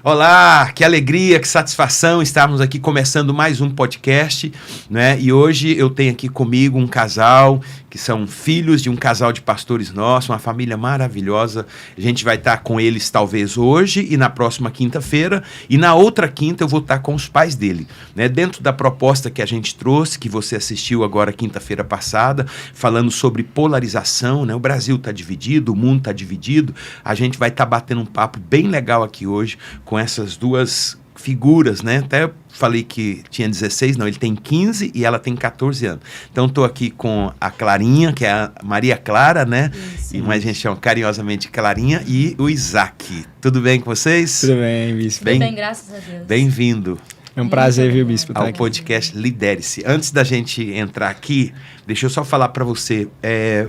Olá, que alegria, que satisfação estarmos aqui começando mais um podcast, né? E hoje eu tenho aqui comigo um casal que são filhos de um casal de pastores nossos, uma família maravilhosa. A gente vai estar com eles talvez hoje e na próxima quinta-feira, e na outra quinta eu vou estar com os pais dele, né? Dentro da proposta que a gente trouxe, que você assistiu agora quinta-feira passada, falando sobre polarização, né? O Brasil está dividido, o mundo está dividido. A gente vai estar batendo um papo bem legal aqui hoje com essas duas figuras, né? Até falei que tinha 16, não, ele tem 15 e ela tem 14 anos. Então estou aqui com a Clarinha, que é a Maria Clara, né? Isso. E mais a gente chama carinhosamente Clarinha, e o Isaac. Tudo bem com vocês? Tudo bem, Bispo. Tudo bem, graças a Deus. Bem-vindo É um prazer, viu, Bispo, estar ao aqui. podcast Lidere-se. Antes da gente entrar aqui, deixa eu só falar para você,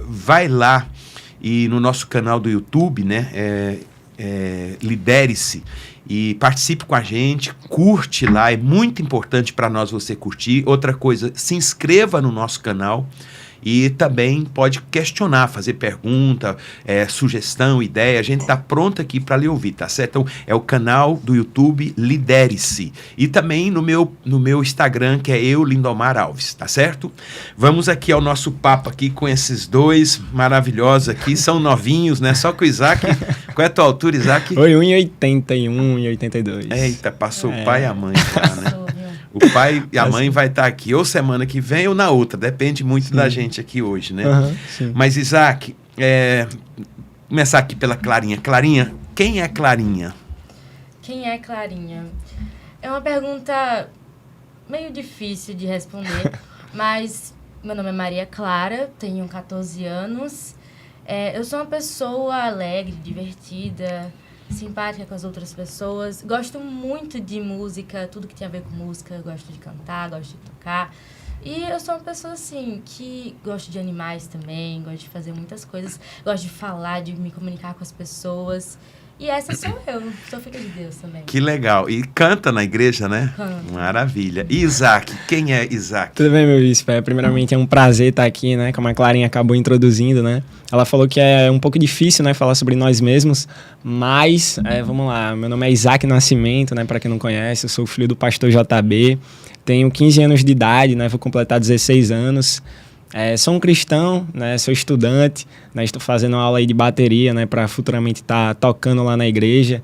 vai lá e no nosso canal do YouTube, né? Lidere-se e participe com a gente, curte lá, é muito importante para nós você curtir. Outra coisa, se inscreva no nosso canal e também pode questionar, fazer pergunta, sugestão, ideia. A gente está pronto aqui para lhe ouvir, tá certo? Então, é o canal do YouTube Lidere-se. E também no meu Instagram, que é Lindomar Alves, tá certo? Vamos aqui ao nosso papo aqui com esses dois maravilhosos aqui. São novinhos, né? Só que o Isaac... Qual é a tua altura, Isaac? Oi, 1,80 e 1,82. Eita, passou o pai e a mãe já, né? Passou, viu? O pai e a mãe vai estar aqui ou semana que vem ou na outra. Depende muito da gente aqui hoje, né? Sim. Mas, Isaac, começar aqui pela Clarinha. Clarinha, quem é Clarinha? Quem é Clarinha? É uma pergunta meio difícil de responder, mas meu nome é Maria Clara, tenho 14 anos. Eu sou uma pessoa alegre, divertida, simpática com as outras pessoas. Gosto muito de música, tudo que tem a ver com música. Gosto de cantar, gosto de tocar. E eu sou uma pessoa, assim, que gosto de animais também, gosto de fazer muitas coisas. Gosto de falar, de me comunicar com as pessoas. E essa sou eu, sou filha de Deus também. Que legal. E canta na igreja, né? Canto. Maravilha. E Isaac, quem é Isaac? Tudo bem, meu Bispo? Primeiramente, é um prazer estar aqui, né? Como a Clarinha acabou introduzindo, né? Ela falou que é um pouco difícil, né? Falar sobre nós mesmos, mas, vamos lá. Meu nome é Isaac Nascimento, né? Para quem não conhece, eu sou filho do pastor JB. Tenho 15 anos de idade, né? Vou completar 16 anos. Sou um cristão, né? Sou estudante, né? Estou fazendo uma aula aí de bateria, né? Para futuramente estar tocando lá na igreja.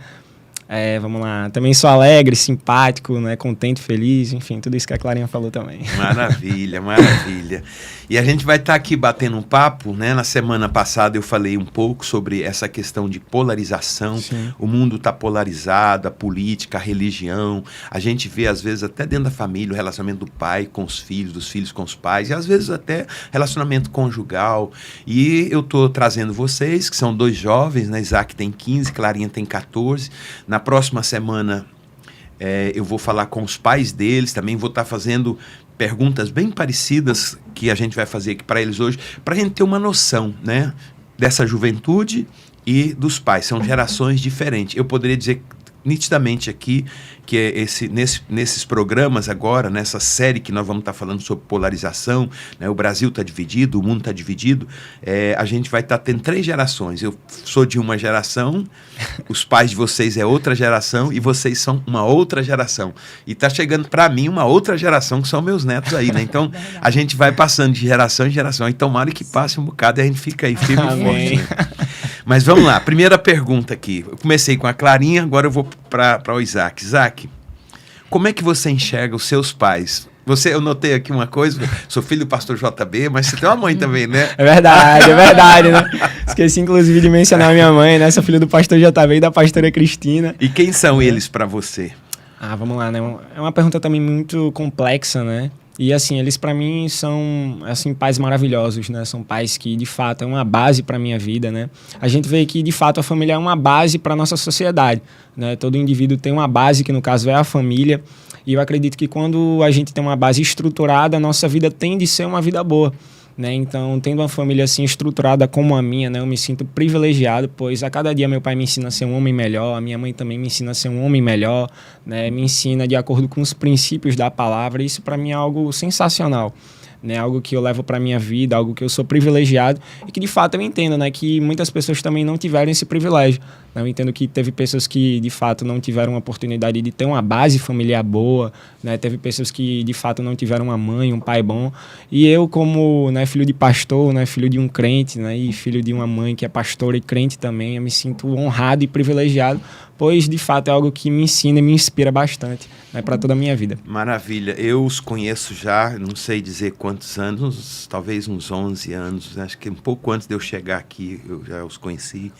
Vamos lá. Também sou alegre, simpático, né? Contente, feliz, enfim, tudo isso que a Clarinha falou também. Maravilha, maravilha. E a gente vai estar aqui batendo um papo, né? Na semana passada eu falei um pouco sobre essa questão de polarização. Sim. O mundo está polarizado, a política, a religião. A gente vê, às vezes, até dentro da família, o relacionamento do pai com os filhos, dos filhos com os pais, e às vezes até relacionamento conjugal. E eu estou trazendo vocês, que são dois jovens, né? Isaac tem 15, Clarinha tem 14. Na próxima semana eu vou falar com os pais deles, também vou estar fazendo perguntas bem parecidas que a gente vai fazer aqui para eles hoje, para a gente ter uma noção, né, dessa juventude e dos pais. São gerações diferentes. Eu poderia dizer nitidamente aqui que nesses programas agora, nessa série que nós vamos estar falando sobre polarização, né, o Brasil está dividido, o mundo está dividido, a gente vai estar tendo 3 gerações. Eu sou de uma geração, os pais de vocês é outra geração e vocês são uma outra geração. E está chegando para mim uma outra geração, que são meus netos aí, né? Então, a gente vai passando de geração em geração. Então, tomara que passe um bocado e a gente fica aí firme e forte. Né? Mas vamos lá, primeira pergunta aqui. Eu comecei com a Clarinha, agora eu vou para o Isaac. Isaac, como é que você enxerga os seus pais? Eu notei aqui uma coisa, sou filho do pastor JB, mas você tem uma mãe também, né? É verdade, né? Esqueci, inclusive, de mencionar a minha mãe, né? Sou filho do pastor JB e da pastora Cristina. E quem são eles para você? Vamos lá, né? É uma pergunta também muito complexa, né? E, assim, eles para mim são, assim, pais maravilhosos, né? São pais que, de fato, é uma base para minha vida, né? A gente vê que, de fato, a família é uma base para nossa sociedade, né? Todo indivíduo tem uma base, que no caso é a família. E eu acredito que quando a gente tem uma base estruturada, a nossa vida tende a ser uma vida boa, né? Então, tendo uma família assim estruturada como a minha, né, eu me sinto privilegiado, pois a cada dia meu pai me ensina a ser um homem melhor, a minha mãe também me ensina a ser um homem melhor, né, me ensina de acordo com os princípios da palavra. Isso para mim é algo sensacional, né? Algo que eu levo para minha vida, algo que eu sou privilegiado e que de fato eu entendo, né? Que muitas pessoas também não tiveram esse privilégio. Né? Eu entendo que teve pessoas que de fato não tiveram a oportunidade de ter uma base familiar boa, né? Teve pessoas que de fato não tiveram uma mãe, um pai bom. E eu, como, né, filho de pastor, né, filho de um crente, né, e filho de uma mãe que é pastora e crente também, eu me sinto honrado e privilegiado, pois de fato é algo que me ensina e me inspira bastante, né, para toda a minha vida. Maravilha. Eu os conheço já, não sei dizer quantos anos, talvez uns 11 anos, acho que um pouco antes de eu chegar aqui eu já os conheci.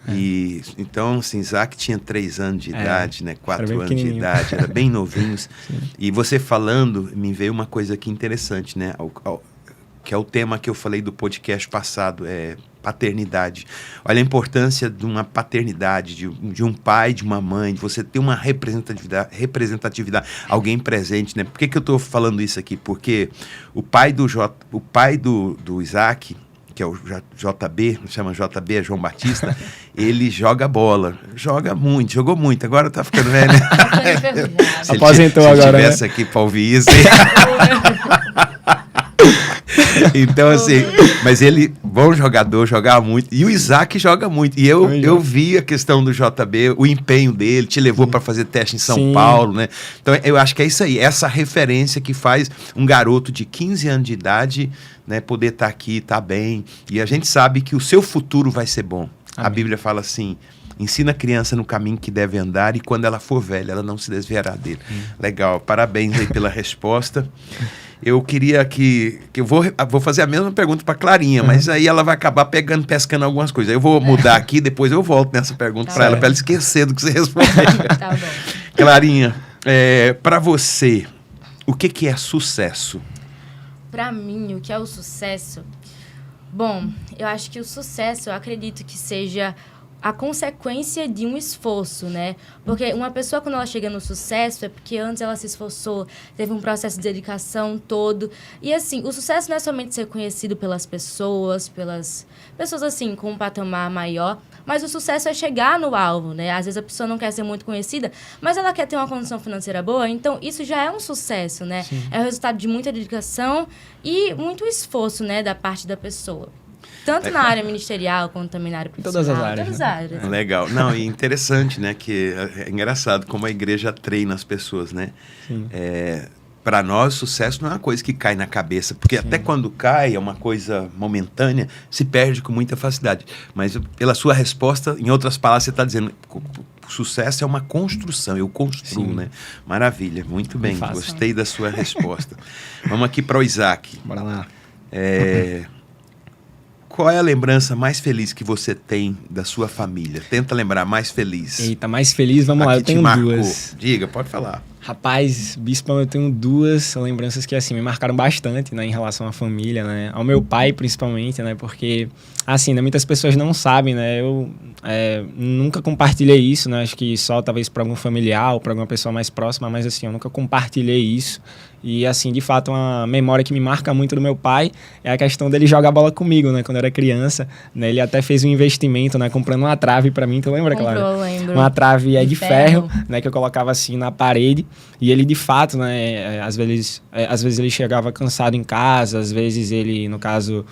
E então, assim, Isaac tinha 3 anos de idade, né? 4 anos de idade, era bem novinhos. E você falando, me veio uma coisa aqui interessante, né? Que é o tema que eu falei do podcast passado, é paternidade. Olha a importância de uma paternidade, de um pai, de uma mãe, de você ter uma representatividade, alguém presente, né? Por que eu estou falando isso aqui? Porque o pai do Isaac, que é o JB, chama JB, é João Batista, ele joga bola, jogou muito, agora tá ficando velho, né? Aposentou agora, se ele tivesse aqui para ouvir isso. Então, assim, mas ele, bom jogador, jogava muito, e o Isaac joga muito, e eu vi a questão do JB, o empenho dele, te levou para fazer teste em São Paulo, né? Então, eu acho que é isso aí, essa referência que faz um garoto de 15 anos de idade, né, poder estar aqui, estar bem, e a gente sabe que o seu futuro vai ser bom. Amém. A Bíblia fala assim: ensina a criança no caminho que deve andar e quando ela for velha, ela não se desviará dele. Legal, parabéns aí pela resposta. Eu queria que eu vou fazer a mesma pergunta para Clarinha, mas aí ela vai acabar pescando algumas coisas. Eu vou mudar aqui, depois eu volto nessa pergunta para ela esquecer do que você respondeu. Tá bom. Clarinha, para você, o que é sucesso? Para mim, o que é o sucesso? Bom, eu acho que o sucesso, eu acredito que seja a consequência de um esforço, né? Porque uma pessoa, quando ela chega no sucesso, é porque antes ela se esforçou, teve um processo de dedicação todo. E, assim, o sucesso não é somente ser conhecido pelas pessoas, assim, com um patamar maior, mas o sucesso é chegar no alvo, né? Às vezes a pessoa não quer ser muito conhecida, mas ela quer ter uma condição financeira boa, então isso já é um sucesso, né? Sim. É o resultado de muita dedicação e muito esforço, né, da parte da pessoa. Tanto na área ministerial, quanto também na área profissional. Todas as áreas. Todas as áreas. Legal. Não, e interessante, né? Que é engraçado como a igreja treina as pessoas, né? Para nós, sucesso não é uma coisa que cai na cabeça, porque até quando cai, é uma coisa momentânea, se perde com muita facilidade. Mas pela sua resposta, em outras palavras, você está dizendo sucesso é uma construção, eu construo, né? Maravilha, muito bem, gostei da sua resposta. Vamos aqui para o Isaac. Bora lá. Qual é a lembrança mais feliz que você tem da sua família? Tenta lembrar, mais feliz. Eita, mais feliz, vamos lá, eu tenho duas. Diga, pode falar. Rapaz, Bispão, eu tenho duas lembranças que, assim, me marcaram bastante, né, em relação à família, né, ao meu pai, principalmente, né, porque, assim, né, muitas pessoas não sabem, né, eu nunca compartilhei isso, né, acho que só talvez para algum familiar ou para alguma pessoa mais próxima, mas, assim, eu nunca compartilhei isso. E, assim, de fato, uma memória que me marca muito do meu pai é a questão dele jogar bola comigo, né? Quando eu era criança, né? Ele até fez um investimento, né? Comprando uma trave pra mim, tu lembra, Clara? Eu lembro. Uma trave de ferro, né? Que eu colocava assim na parede. E ele, de fato, né? Às vezes ele chegava cansado em casa, às vezes ele, no caso...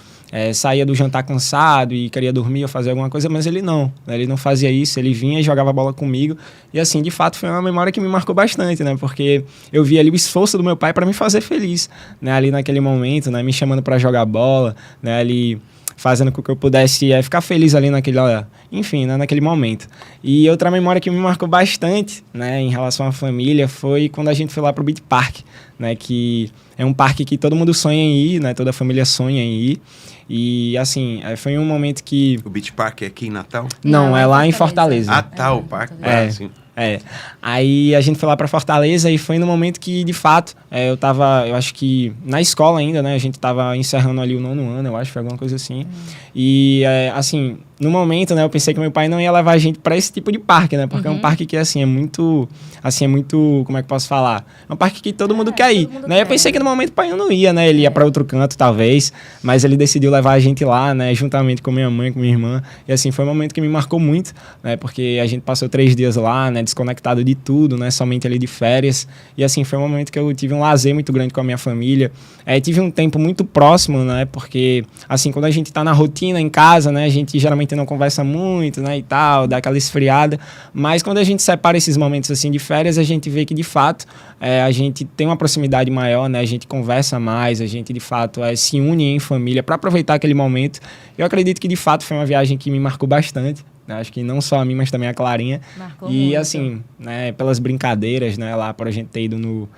saía do jantar cansado e queria dormir ou fazer alguma coisa, mas ele não, né? Ele não fazia isso, ele vinha e jogava bola comigo, e assim, de fato, foi uma memória que me marcou bastante, né, porque eu vi ali o esforço do meu pai para me fazer feliz, né, ali naquele momento, né, me chamando para jogar bola, né, ali fazendo com que eu pudesse ficar feliz ali enfim, né, naquele momento. E outra memória que me marcou bastante, né, em relação à família, foi quando a gente foi lá pro Beach Park, né, que é um parque que todo mundo sonha em ir, né, toda a família sonha em ir. E, assim, foi um momento que... O Beach Park é aqui em Natal? Não, é lá em Fortaleza. Ah, tá, o parque. Sim. Aí a gente foi lá pra Fortaleza e foi no momento que, de fato, eu acho que na escola ainda, né? A gente tava encerrando ali o 9º ano, eu acho, foi alguma coisa assim. E, assim, no momento, né, eu pensei que meu pai não ia levar a gente para esse tipo de parque, né? Porque é um parque que, assim, é muito, como é que eu posso falar? É um parque que todo mundo quer ir, né? Eu pensei que no momento o pai não ia, né? Ele ia para outro canto, talvez, mas ele decidiu levar a gente lá, né, juntamente com minha mãe, com minha irmã. E, assim, foi um momento que me marcou muito, né? Porque a gente passou 3 dias lá, né, desconectado de tudo, né? Somente ali de férias. E, assim, foi um momento que eu tive um lazer muito grande com a minha família. Tive um tempo muito próximo, né? Porque, assim, quando a gente tá na rotina em casa, né, a gente geralmente não conversa muito, né, e tal, dá aquela esfriada, mas quando a gente separa esses momentos, assim, de férias, a gente vê que, de fato, a gente tem uma proximidade maior, né, a gente conversa mais, a gente, de fato, se une em família para aproveitar aquele momento. Eu acredito que, de fato, foi uma viagem que me marcou bastante, né, acho que não só a mim, mas também a Clarinha. Marcou e, muito. assim, né, pelas brincadeiras, né, lá, por a gente ter ido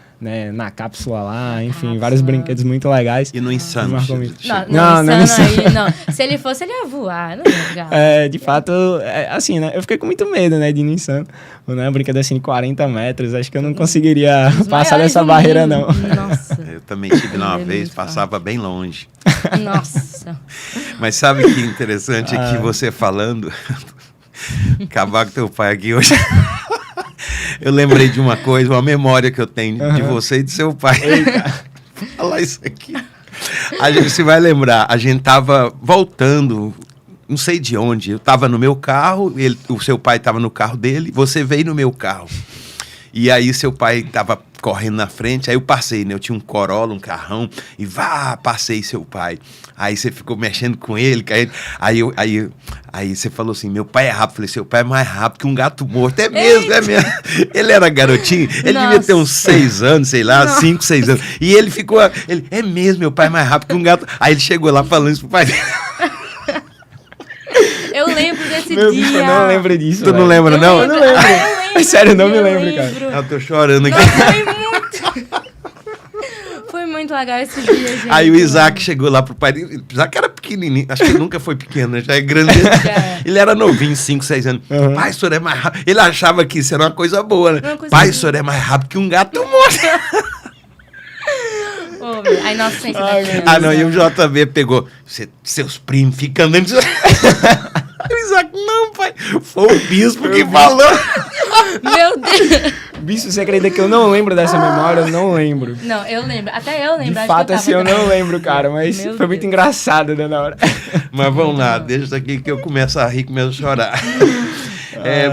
na cápsula lá, enfim, vários brinquedos muito legais. E no Insano? Marcou muito. Não, Insano aí, não. Se ele fosse, ele ia voar, não ia jogar. De fato, assim, né, eu fiquei com muito medo, né, de ir no Insano, né, uma brincadeira assim de 40 metros, acho que eu não conseguiria passar dessa barreira, não. Nossa. Eu também tive uma vez, passava bem longe. Nossa. Mas sabe que interessante aqui você falando, acabar com teu pai aqui hoje. Eu lembrei de uma coisa, uma memória que eu tenho de você e de seu pai. Vou falar isso aqui. Você vai lembrar, a gente tava voltando, não sei de onde, eu tava no meu carro, o seu pai tava no carro dele, você veio no meu carro. E aí seu pai tava correndo na frente, aí eu passei, né? Eu tinha um Corolla, um carrão, e passei seu pai. Aí você ficou mexendo com ele, aí você falou assim, meu pai é rápido. Eu falei, seu pai é mais rápido que um gato morto. É mesmo, é mesmo. Ele era garotinho, ele devia ter uns 6 anos, sei lá, 5, 6 anos. E ele ficou, é mesmo, meu pai é mais rápido que um gato. Aí ele chegou lá falando isso pro pai dele. Eu lembro desse Meu dia. Bicho, eu não lembro disso. Tu não lembra, não? Eu não lembro. Sério, não me lembro, cara. Eu tô chorando aqui. Foi muito legal esse dia, gente. Aí o Isaac chegou lá pro pai dele. O Isaac era pequenininho, acho que ele nunca foi pequeno, né? Já é grande. Ele era novinho, 5, 6 anos. Pai, o senhor é mais rápido. Ele achava que isso era uma coisa boa, né? Pai, o senhor é mais rápido que um gato morto. Aí nossa ciência não, e o JB pegou. Seus primos ficam andando. O Isaac, não, pai. Foi o bispo que falou. Meu Deus. Bicho, você acredita que eu não lembro dessa memória? Eu não lembro. Não, eu lembro. Até eu lembro. De fato, assim, eu não lembro, cara. Mas foi muito engraçado, né, na hora. Mas vamos lá, deixa isso aqui que eu começo a rir, começo a chorar.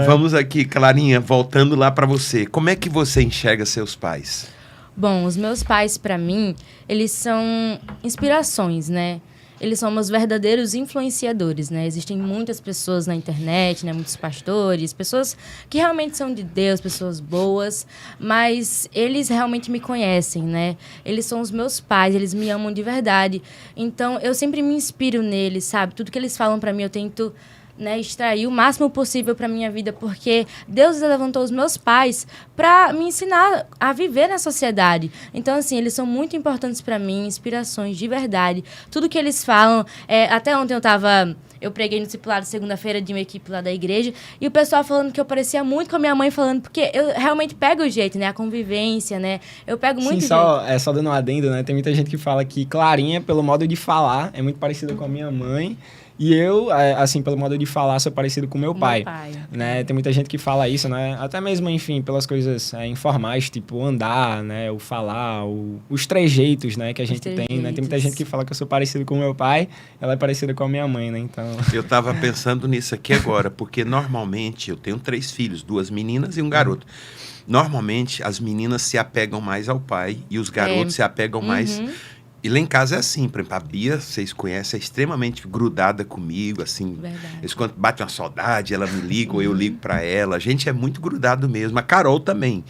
Vamos aqui, Clarinha, voltando lá pra você. Como é que você enxerga seus pais? Bom, os meus pais, pra mim, eles são inspirações, né? Eles são meus verdadeiros influenciadores, né? Existem muitas pessoas na internet, né? Muitos pastores, pessoas que realmente são de Deus, pessoas boas, mas eles realmente me conhecem, né? Eles são os meus pais, eles me amam de verdade. Então, eu sempre me inspiro neles, sabe? Tudo que eles falam pra mim, eu tento, né, extrair o máximo possível para minha vida, porque Deus levantou os meus pais para me ensinar a viver na sociedade. Então, assim, eles são muito importantes para mim, inspirações de verdade. Tudo que eles falam, até ontem eu preguei no discipulado segunda-feira de uma equipe lá da igreja, e o pessoal falando que eu parecia muito com a minha mãe, falando, porque eu realmente pego o jeito, né, a convivência, né, eu pego muito jeito. Só dando um adendo, né, tem muita gente que fala que Clarinha, pelo modo de falar, é muito parecida com a minha mãe. E eu, assim, pelo modo de falar, sou parecido com meu pai. Né? Tem muita gente que fala isso, né? Até mesmo, enfim, pelas coisas informais, tipo andar, né? O falar, os trejeitos, né? Que a gente tem, né? Tem muita gente que fala que eu sou parecido com meu pai, ela é parecida com a minha mãe, né? Então... Eu tava pensando nisso aqui agora, porque normalmente eu tenho 3 filhos, 2 meninas e um garoto. Normalmente as meninas se apegam mais ao pai e os garotos se apegam mais... E lá em casa é assim, por exemplo, a Bia, vocês conhecem, é extremamente grudada comigo, assim. Eles, quando bate uma saudade, ela me liga ou eu ligo pra ela. A gente é muito grudado mesmo. A Carol também.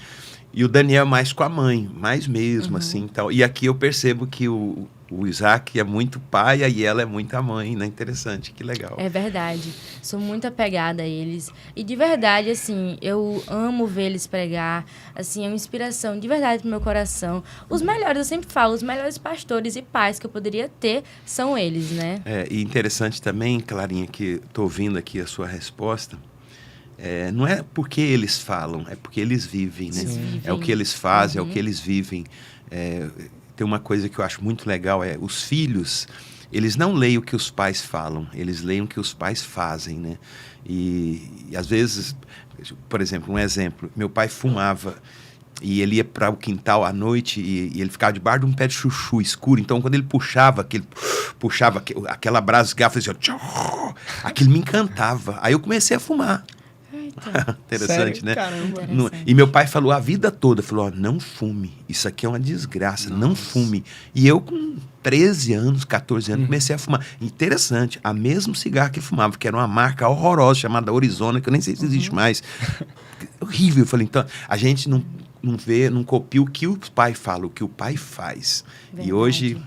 E o Daniel é mais com a mãe, mais mesmo, assim. Então, e aqui eu percebo que o Isaac é muito pai e ela é muita mãe, né? Interessante, que legal. É verdade. Sou muito apegada a eles. E de verdade, assim, eu amo ver eles pregar. Assim, é uma inspiração de verdade pro meu coração. Os melhores, eu sempre falo, os melhores pastores e pais que eu poderia ter são eles, né? E interessante também, Clarinha, que tô ouvindo aqui a sua resposta. Não é porque eles falam, é porque eles vivem, né? É o que eles fazem, é o que eles vivem. Tem uma coisa que eu acho muito legal, os filhos, eles não leem o que os pais falam, eles leem o que os pais fazem, né? E às vezes, por exemplo, um exemplo, meu pai fumava e ele ia para o quintal à noite e ele ficava debaixo de um pé de chuchu escuro, então quando ele puxava aquela brasa, fazia assim, ó, aquilo me encantava. Aí eu comecei a fumar. Interessante, Sério? né? Caramba. E meu pai falou a vida toda, falou, ó, não fume, isso aqui é uma desgraça, não fume. E eu com 13 anos, 14 anos, comecei a fumar. Interessante, a mesmo cigarro que ele fumava, que era uma marca horrorosa, chamada Arizona, que eu nem sei se existe mais. Horrível. Eu falei, então, a gente não vê, não copia o que o pai fala, o que o pai faz. Verdade. E hoje...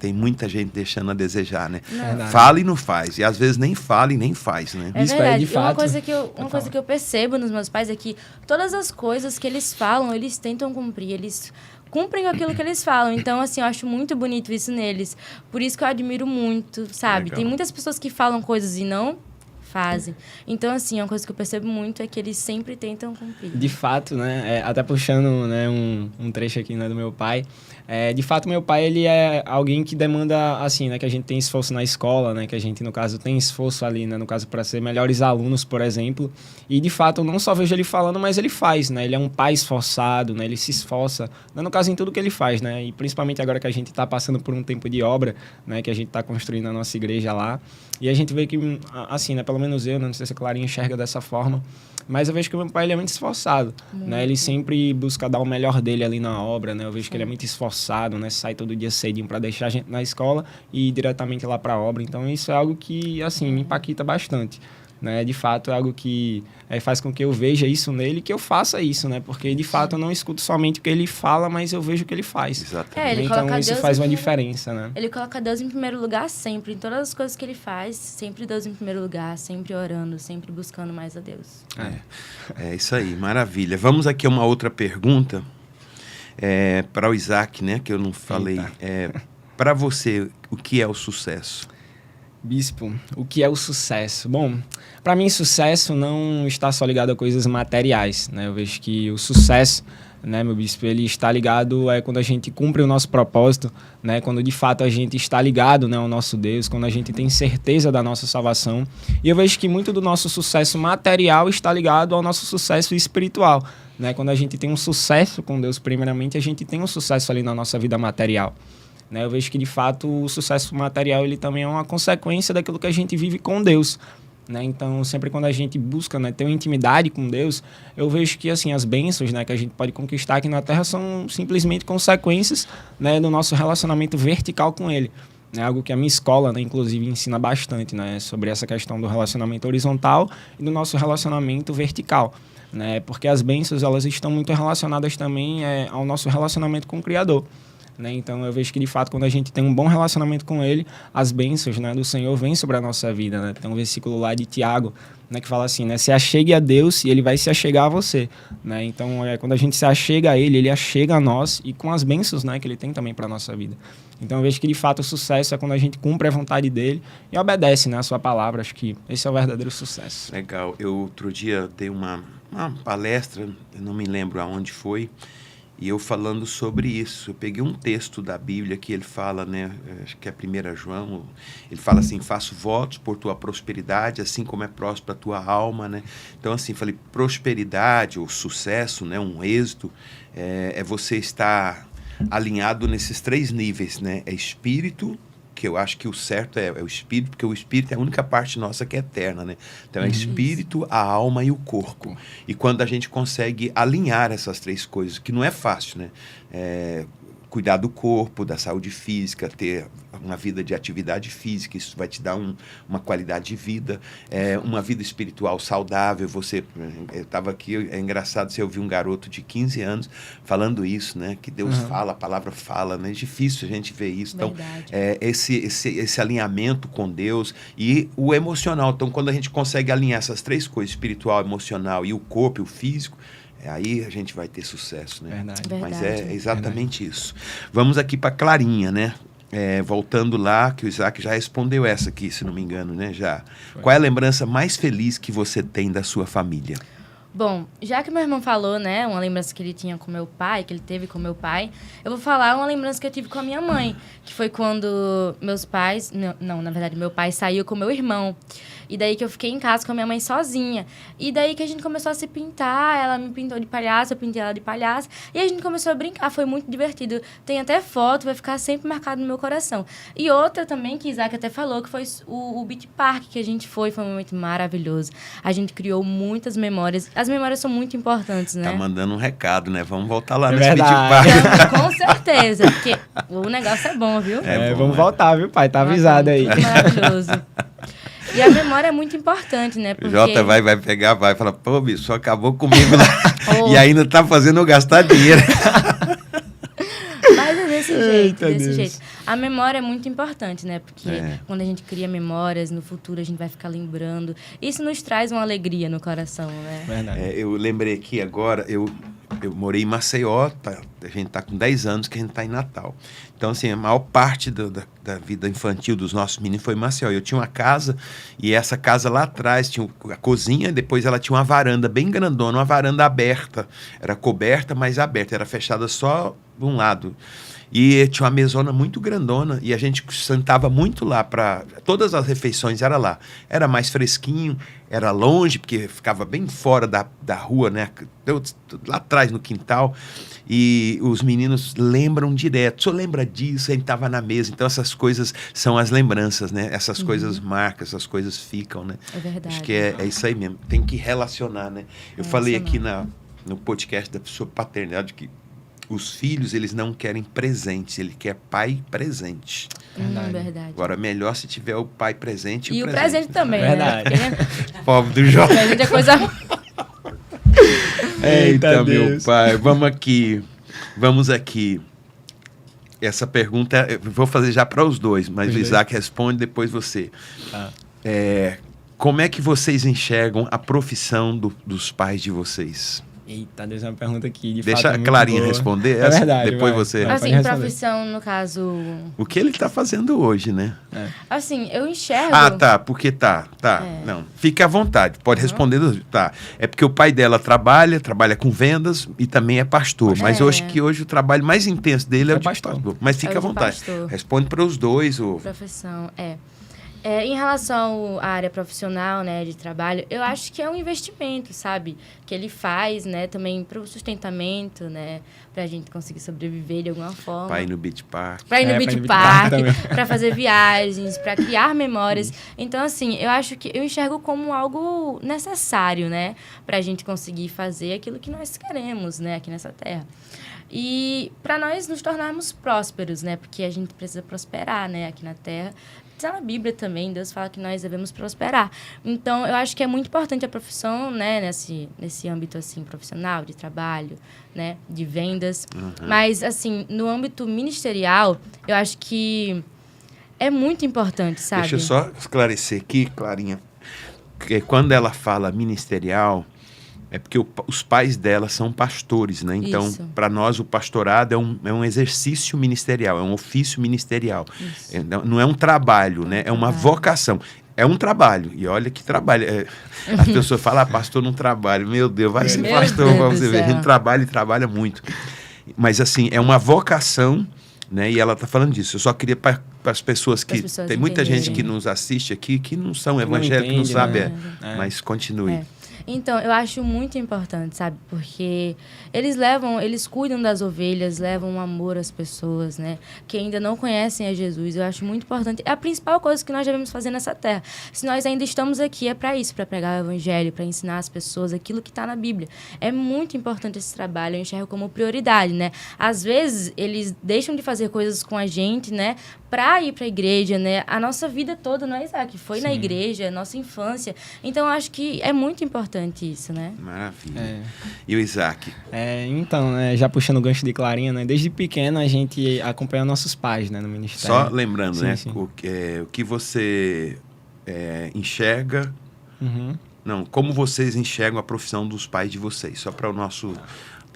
tem muita gente deixando a desejar, né? Não. Fala e não faz. E às vezes nem fala e nem faz, né? É Isso aí, verdade. de E uma fato. coisa que eu percebo nos meus pais é que todas as coisas que eles falam, eles tentam cumprir. Eles cumprem aquilo que eles falam. Então, assim, eu acho muito bonito isso neles. Por isso que eu admiro muito, sabe? Legal. Tem muitas pessoas que falam coisas e não fazem. Então, assim, uma coisa que eu percebo muito é que eles sempre tentam cumprir. De fato, né, até puxando, né, um trecho aqui, né, do meu pai, de fato, meu pai, ele é alguém que demanda, assim, né, que a gente tem esforço na escola, né, que a gente, no caso, tem esforço ali, né, no caso, para ser melhores alunos, por exemplo, e, de fato, eu não só vejo ele falando, mas ele faz, né, ele é um pai esforçado, né, ele se esforça, né, no caso, em tudo que ele faz, né, e principalmente agora que a gente está passando por um tempo de obra, né, que a gente está construindo a nossa igreja lá, e a gente vê que, assim, né, pelo menos eu, não sei se a Clarinha enxerga dessa forma, mas eu vejo que o meu pai ele é muito esforçado, né? Ele sempre busca dar o melhor dele ali na obra, né? Eu vejo que ele é muito esforçado, né? Sai todo dia cedinho para deixar a gente na escola e ir diretamente lá para a obra. Então, isso é algo que, assim, me impacta bastante, né? De fato, é algo que faz com que eu veja isso nele e que eu faça isso, né? Porque, de fato, eu não escuto somente o que ele fala, mas eu vejo o que ele faz. Exatamente. Ele Então, coloca isso Deus faz em uma primeiro- diferença, né? Ele coloca Deus em primeiro lugar sempre. Em todas as coisas que ele faz, sempre Deus em primeiro lugar. Sempre orando, sempre buscando mais a Deus. É isso aí, maravilha. Vamos aqui a uma outra pergunta para o Isaac, né? Que eu não falei. Para você, o que é o sucesso? Bispo, o que é o sucesso? Bom, para mim, sucesso não está só ligado a coisas materiais, né? Eu vejo que o sucesso, né, meu bispo, ele está ligado quando a gente cumpre o nosso propósito, né? Quando de fato a gente está ligado, né, ao nosso Deus, quando a gente tem certeza da nossa salvação. E eu vejo que muito do nosso sucesso material está ligado ao nosso sucesso espiritual, né? Quando a gente tem um sucesso com Deus, primeiramente, a gente tem um sucesso ali na nossa vida material. Né, eu vejo que, de fato, o sucesso material ele também é uma consequência daquilo que a gente vive com Deus. Né? Então, sempre quando a gente busca, né, ter uma intimidade com Deus, eu vejo que assim, as bênçãos, né, que a gente pode conquistar aqui na Terra são simplesmente consequências, né, do nosso relacionamento vertical com Ele. É algo que a minha escola, né, inclusive, ensina bastante, né, sobre essa questão do relacionamento horizontal e do nosso relacionamento vertical. Né? Porque as bênçãos elas estão muito relacionadas também ao nosso relacionamento com o Criador. Né? Então, eu vejo que, de fato, quando a gente tem um bom relacionamento com Ele, as bênçãos, né, do Senhor vêm sobre a nossa vida. Né? Tem um versículo lá de Tiago, né, que fala assim, né, se achegue a Deus e Ele vai se achegar a você. Né? Então, quando a gente se achega a Ele, Ele achega a nós e com as bênçãos, né, que Ele tem também para a nossa vida. Então, eu vejo que, de fato, o sucesso é quando a gente cumpre a vontade dEle e obedece, né, a sua palavra. Acho que esse é o verdadeiro sucesso. Legal. Eu, outro dia, dei uma palestra, eu não me lembro aonde foi, e eu falando sobre isso. Eu peguei um texto da Bíblia que ele fala, né, acho que é 1 João, ele fala assim, faço votos por tua prosperidade, assim como é próspera a tua alma, né? Então, assim, falei, prosperidade ou sucesso, né, um êxito, é você estar alinhado nesses 3 níveis, né? É espírito, que eu acho que o certo é o espírito, porque o espírito é a única parte nossa que é eterna, né? Então é espírito, a alma e o corpo. E quando a gente consegue alinhar essas 3 coisas, que não é fácil, né? Cuidar do corpo, da saúde física, ter uma vida de atividade física, isso vai te dar uma qualidade de vida, uma vida espiritual saudável. Eu estava aqui, é engraçado você ouvir um garoto de 15 anos falando isso, né? Que Deus fala, a palavra fala, né? É difícil a gente ver isso. Então, esse alinhamento com Deus e o emocional. Então, quando a gente consegue alinhar essas 3 coisas, espiritual, emocional e o corpo e o físico, aí a gente vai ter sucesso, né? Verdade. Mas é exatamente isso. Vamos aqui para Clarinha, né? Voltando lá, que o Isaac já respondeu essa aqui, se não me engano, né? Já. Foi. Qual é a lembrança mais feliz que você tem da sua família? Bom, já que meu irmão falou, né, uma lembrança que ele tinha com meu pai, que ele teve com meu pai, eu vou falar uma lembrança que eu tive com a minha mãe, que foi quando meus pais... Não, na verdade, meu pai saiu com meu irmão. E daí que eu fiquei em casa com a minha mãe sozinha. E daí que a gente começou a se pintar, ela me pintou de palhaço, eu pintei ela de palhaço. E a gente começou a brincar, foi muito divertido. Tem até foto, vai ficar sempre marcado no meu coração. E outra também, que Isaac até falou, que foi o Beach Park que a gente foi um momento maravilhoso. A gente criou muitas memórias. As memórias são muito importantes, né? Tá mandando um recado, né? Vamos voltar lá É nesse Beach verdade. Park. Então, com certeza, porque o negócio é bom, viu? É bom, vamos né? voltar, viu, pai? Tá avisado aí. Muito maravilhoso. E a memória é muito importante, né? O Porque... Jota vai pegar, vai falar, pô, bicho, só acabou comigo lá. Oh. E ainda tá fazendo eu gastar dinheiro. Mas é desse jeito, Eita desse Deus. jeito. A memória é muito importante, né? Porque É. quando a gente cria memórias, no futuro a gente vai ficar lembrando. Isso nos traz uma alegria no coração, né? Verdade. Eu lembrei aqui agora, eu morei em Maceió, a gente tá com 10 anos que a gente tá em Natal. Então, assim, a maior parte da vida infantil dos nossos meninos foi em Maceió. Eu tinha uma casa, e essa casa lá atrás tinha a cozinha, depois ela tinha uma varanda bem grandona, uma varanda aberta. Era coberta, mas aberta, era fechada só de um lado. E tinha uma mesona muito grandona e a gente sentava muito lá para todas as refeições era lá. Era mais fresquinho, era longe porque ficava bem fora da rua, né? Lá atrás no quintal. E os meninos lembram direto. Só lembra disso, a gente estava na mesa. Então essas coisas são as lembranças, né? Essas coisas marcam, essas coisas ficam, né? É verdade. Acho que é isso aí mesmo. Tem que relacionar, né? Eu falei aqui no podcast da sua paternidade que os filhos, eles não querem presentes, ele quer pai presente. Verdade. Agora, melhor se tiver o pai presente E o presente também, Verdade. né? Porque Pobre do Jota. presente é coisa... Eita, meu Deus. pai. Vamos aqui. Essa pergunta, eu vou fazer já para os dois, mas o Isaac responde, depois você. Tá. Como é que vocês enxergam a profissão dos pais de vocês? Eita, Deus, é uma pergunta que de Deixa fato é a muito Clarinha boa. responder É essa, verdade, depois vai. você. Vai. Assim, pode responder. profissão, no caso... O que ele está fazendo hoje, né? Assim, eu enxergo... Ah, tá, porque tá. Não, fique à vontade, pode responder. Tá, é porque o pai dela trabalha com vendas e também é pastor. Mas hoje o trabalho mais intenso dele é o de pastor. Mas fique É o à de vontade. pastor. Responde para os dois. Profissão, em relação à área profissional, né, de trabalho, eu acho que é um investimento, sabe? Que ele faz, né, também para o sustentamento, né? Para a gente conseguir sobreviver de alguma forma. Para ir no Beach Park. Para ir no pra Beach ir no Beach Park também. Park, para fazer viagens, para criar memórias. Então, assim, eu acho que eu enxergo como algo necessário, né? Para a gente conseguir fazer aquilo que nós queremos, né? Aqui nessa terra. E para nós nos tornarmos prósperos, né? Porque a gente precisa prosperar, né? Aqui na terra. Está na Bíblia também, Deus fala que nós devemos prosperar. Então, eu acho que é muito importante a profissão, né, nesse âmbito, assim, profissional, de trabalho, né, de vendas. Mas, assim, no âmbito ministerial, eu acho que é muito importante, sabe? Deixa eu só esclarecer aqui, Clarinha, que quando ela fala ministerial, é porque os pais dela são pastores, né? Então, para nós, o pastorado é um exercício ministerial, é um ofício ministerial. Não é um trabalho, né? É uma vocação. É um trabalho. E olha que trabalho. As pessoas falam, pastor não trabalha. Meu Deus, vai ser pastor para você ver. A gente trabalha e trabalha muito. Mas, assim, é uma vocação, né? E ela está falando disso. Eu só queria para as pessoas que... Tem muita gente que nos assiste aqui que não são evangélicos, que não sabem. Mas continue. Então, eu acho muito importante, sabe? Porque eles cuidam das ovelhas, levam um amor às pessoas, né? Que ainda não conhecem a Jesus. Eu acho muito importante. É a principal coisa que nós devemos fazer nessa terra. Se nós ainda estamos aqui, é para isso, para pregar o evangelho, para ensinar as pessoas aquilo que está na Bíblia. É muito importante esse trabalho, eu enxergo como prioridade, né? Às vezes, eles deixam de fazer coisas com a gente, né? Para ir para a igreja, né? A nossa vida toda, não é, Isaac? Foi na igreja, nossa infância. Então, eu acho que é muito importante isso, né? Maravilha. E o Isaac? Então, né, já puxando o gancho de Clarinha, né? Desde pequeno a gente acompanha nossos pais, né? No ministério. Só lembrando, né? Sim. O que você enxerga... Não, como vocês enxergam a profissão dos pais de vocês? Só para o nosso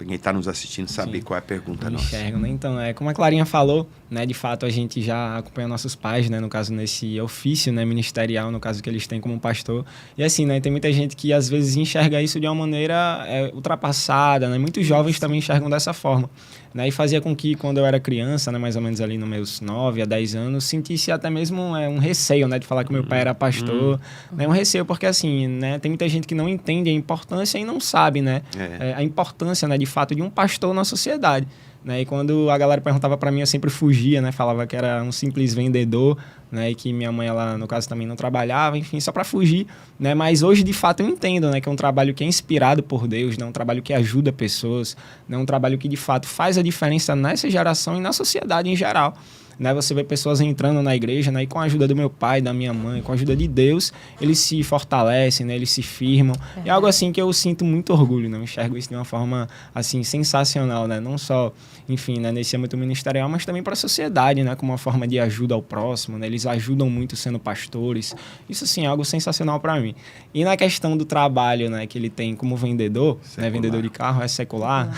quem está nos assistindo saber Sim. qual é a pergunta Não nossa. enxergo, né? Então, como a Clarinha falou, né, de fato a gente já acompanha nossos pais, né, no caso nesse ofício, né, ministerial, no caso que eles têm como pastor. E assim, né, tem muita gente que às vezes enxerga isso de uma maneira ultrapassada, né? Muitos jovens também enxergam dessa forma, né? E fazia com que quando eu era criança, né, mais ou menos ali nos meus 9 a 10 anos, sentisse até mesmo um receio, né, de falar que meu pai era pastor, né? Um receio porque assim, né, tem muita gente que não entende a importância e não sabe, né, a importância, né, de fato de um pastor na sociedade. Né? E quando a galera perguntava para mim, eu sempre fugia, né? Falava que era um simples vendedor, né? E que minha mãe, ela, no caso, também não trabalhava, enfim, só para fugir, né? Mas hoje, de fato, eu entendo, né? Que é um trabalho que é inspirado por Deus, né? Um trabalho que ajuda pessoas, né? Um trabalho que, de fato, faz a diferença nessa geração e na sociedade em geral. Né, você vê pessoas entrando na igreja, né, e com a ajuda do meu pai, da minha mãe, com a ajuda de Deus, eles se fortalecem, né, eles se firmam. É algo assim que eu sinto muito orgulho, né, eu enxergo isso de uma forma assim sensacional, né, não só, enfim, né, nesse âmbito ministerial, mas também para a sociedade, né, como uma forma de ajuda ao próximo, né, eles ajudam muito sendo pastores. Isso assim é algo sensacional para mim. E na questão do trabalho, né, que ele tem como vendedor, né, vendedor de carro, secular.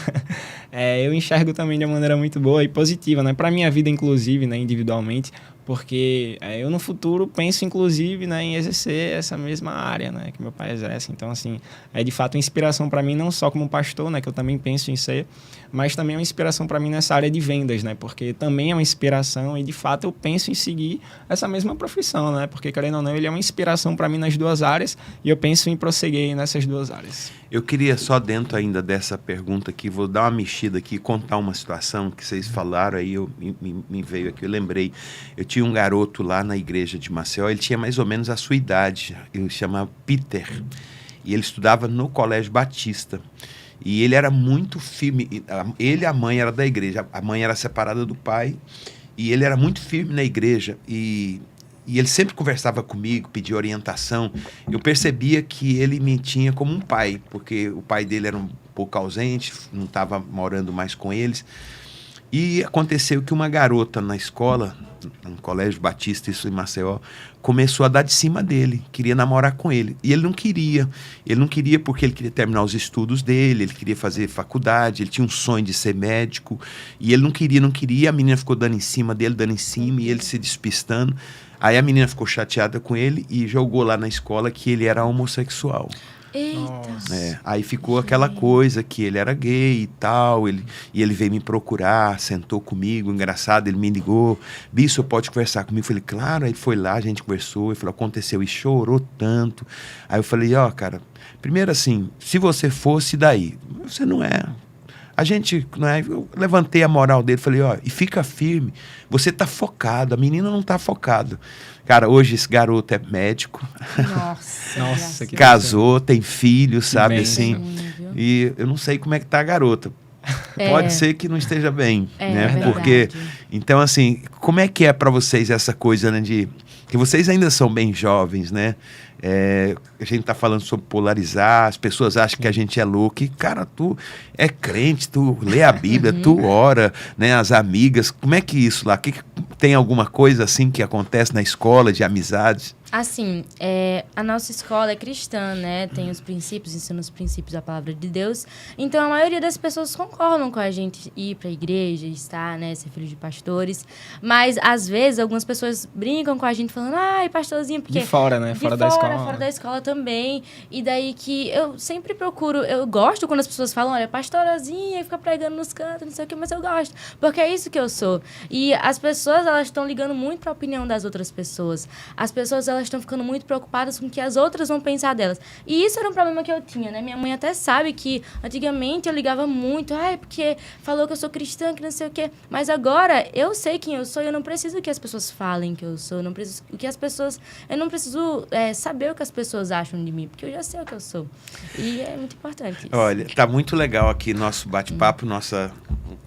Eu enxergo também de uma maneira muito boa e positiva, né, para minha vida inclusive, né, individualmente, porque eu no futuro penso inclusive, né, em exercer essa mesma área, né, que meu pai exerce. Então assim, é de fato uma inspiração para mim, não só como pastor, né, que eu também penso em ser, mas também é uma inspiração para mim nessa área de vendas, né, porque também é uma inspiração e de fato eu penso em seguir essa mesma profissão, né, porque querendo ou não, ele é uma inspiração para mim nas duas áreas e eu penso em prosseguir nessas duas áreas. Eu queria só dentro ainda dessa pergunta aqui, vou dar uma mexida aqui, contar uma situação que vocês falaram aí, me veio aqui, eu lembrei. Eu tinha um garoto lá na igreja de Maceió, ele tinha mais ou menos a sua idade, ele se chamava Peter, e ele estudava no Colégio Batista. E ele era muito firme, ele e a mãe era da igreja, a mãe era separada do pai, e ele era muito firme na igreja, e ele sempre conversava comigo, pedia orientação. Eu percebia que ele me tinha como um pai, porque o pai dele era um pouco ausente, não estava morando mais com eles. E aconteceu que uma garota na escola, no Colégio Batista, isso em Maceió, começou a dar de cima dele, queria namorar com ele. E ele não queria. Ele não queria porque ele queria terminar os estudos dele, ele queria fazer faculdade, ele tinha um sonho de ser médico. E ele não queria, a menina ficou dando em cima dele, e ele se despistando. Aí a menina ficou chateada com ele e jogou lá na escola que ele era homossexual. Eita. Aí ficou aquela coisa que ele era gay e tal, e ele veio me procurar, sentou comigo, engraçado, ele me ligou, Bispo, pode conversar comigo? Eu falei, claro. Aí ele foi lá, a gente conversou, ele falou, aconteceu, e chorou tanto. Aí eu falei, cara, primeiro assim, se você fosse daí, você não é. A gente, eu levantei a moral dele, falei, e fica firme, você tá focado, a menina não tá focada. Cara, hoje esse garoto é médico, Nossa, que casou, tem filho, sabe, bem, assim, e eu não sei como é que tá a garota. Pode ser que não esteja bem, né? Porque, então assim, como é que é para vocês essa coisa, né, de que vocês ainda são bem jovens, né? A gente tá falando sobre polarizar, as pessoas acham que a gente é louco, e cara, tu é crente, tu lê a Bíblia, tu ora, né, as amigas, como é que isso lá, tem alguma coisa assim que acontece na escola de amizades? Assim, a nossa escola é cristã, né? Tem os princípios, ensina os princípios da palavra de Deus. Então, a maioria das pessoas concordam com a gente ir para a igreja, estar, né? Ser filho de pastores. Mas, às vezes, algumas pessoas brincam com a gente, falando, ai, pastorzinho, porque... De fora, né? Fora da escola. Fora da escola também. E daí que eu sempre procuro... Eu gosto quando as pessoas falam, olha, pastorazinha, fica pregando nos cantos, não sei o quê, mas eu gosto. Porque é isso que eu sou. E as pessoas, elas estão ligando muito para a opinião das outras pessoas. As pessoas, elas estão ficando muito preocupadas com o que as outras vão pensar delas. E isso era um problema que eu tinha, né? Minha mãe até sabe que antigamente eu ligava muito, porque falou que eu sou cristã, que não sei o quê. Mas agora eu sei quem eu sou e eu não preciso que as pessoas falem que eu sou. Eu não preciso saber o que as pessoas acham de mim, porque eu já sei o que eu sou. E é muito importante isso. Olha, tá muito legal aqui nosso bate-papo,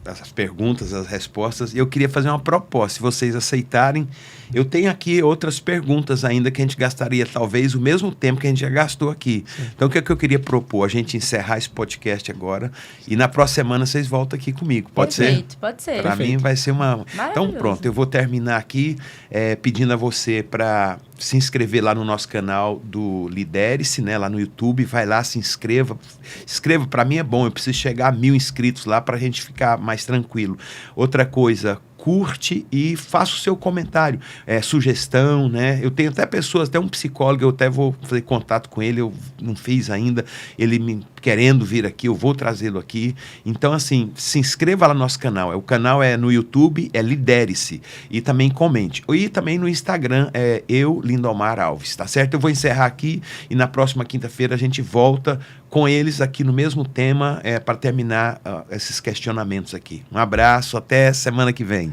as perguntas, as respostas. E eu queria fazer uma proposta, se vocês aceitarem. Eu tenho aqui outras perguntas ainda que a gente gastaria talvez o mesmo tempo que a gente já gastou aqui. Sim. Então, o que é que eu queria propor? A gente encerrar esse podcast agora e na próxima semana vocês voltam aqui comigo. Pode Perfeito, ser? Pode ser. Para mim vai ser uma... Maravilhoso. Então, pronto, eu vou terminar aqui pedindo a você para se inscrever lá no nosso canal do Lidere-se, né? Lá no YouTube, vai lá, se inscreva. Escreva, para mim é bom, eu preciso chegar a 1000 inscritos lá para a gente ficar mais tranquilo. Outra coisa, curte e faça o seu comentário, sugestão, né? Eu tenho até pessoas, até um psicólogo, eu até vou fazer contato com ele, eu não fiz ainda, ele me querendo vir aqui, eu vou trazê-lo aqui. Então, assim, se inscreva lá no nosso canal. O canal é no YouTube, é Lidere-se. E também comente. E também no Instagram, eu, Lindomar Alves, tá certo? Eu vou encerrar aqui e na próxima quinta-feira a gente volta com eles aqui no mesmo tema para terminar esses questionamentos aqui. Um abraço, até semana que vem.